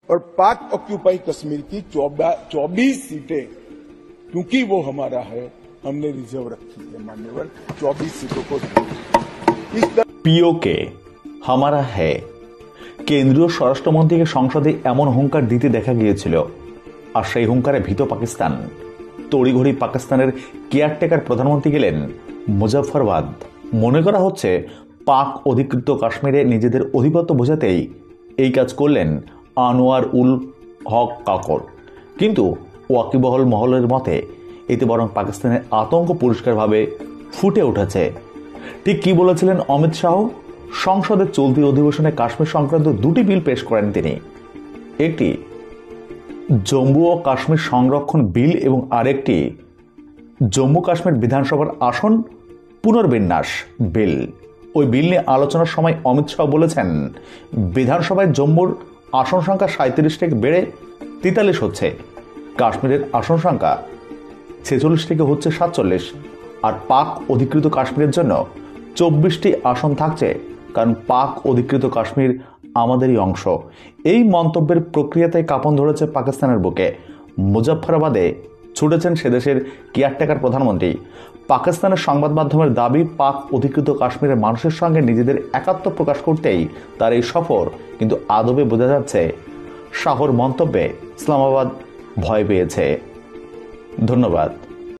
और पाक ऑक्यूपाई कश्मीर की 24 सीटें, क्योंकि वो हमारा है, हमने रिजर्व रखी है मान्यवर, 24 सीटों को। পিওকে হামারা है কেন্দ্রীয় স্বরাষ্ট্রমন্ত্রীকে সংসদে এমন হুঙ্কার দিতে দেখা গিয়েছিল, আর সেই হুঙ্কারে ভীত পাকিস্তান। তড়িঘড়ি পাকিস্তানের কেয়ারটেকার প্রধানমন্ত্রী গেলেন মুজফ্ফরাবাদ। মনে করা হচ্ছে পাক অধিকৃত কাশ্মীরে নিজেদের অধিপত্য বোঝাতেই এই কাজ করলেন আনোয়ার উল হক কাকর। কিন্তু ওয়াকিবহল মহলের মতে এতে বরং পাকিস্তানের আতঙ্ক পরিষ্কারভাবে ফুটে উঠেছে। ঠিক কি বলেছিলেন অমিত শাহ? সংসদের চলতি অধিবেশনে কাশ্মীর সংক্রান্ত দুটি বিল পেশ করেন তিনি। একটি জম্মু ও কাশ্মীর সংরক্ষণ বিল এবং আরেকটি জম্মু কাশ্মীর বিধানসভার আসন পুনর্বিন্যাস বিল। ওই বিল নিয়ে আলোচনার সময় অমিত শাহ বলেছেন, বিধানসভায় জম্মুর আসন সংখ্যা 37 থেকে বেড়ে 43 হচ্ছে, কাশ্মীরের আসন সংখ্যা 46 থেকে হচ্ছে 47, আর পাক অধিকৃত কাশ্মীরের জন্য 24টি আসন থাকছে, কারণ পাক অধিকৃত কাশ্মীর আমাদেরই অংশ। এই মন্তব্যের প্রক্রিয়াতে কাঁপন ধরেছে পাকিস্তানের বুকে। মুজফ্ফরাবাদে ছুটেছেন সে দেশের কেয়ারটেকার প্রধানমন্ত্রী। পাকিস্তানের সংবাদ মাধ্যমের দাবি, পাক অধিকৃত কাশ্মীরের মানুষের সঙ্গে নিজেদের একাত্ম প্রকাশ করতেই তার এই সফর। কিন্তু আদবে বোঝা যাচ্ছে শাহর মন্তব্যে ইসলামাবাদ ভয় পেয়েছে। ধন্যবাদ।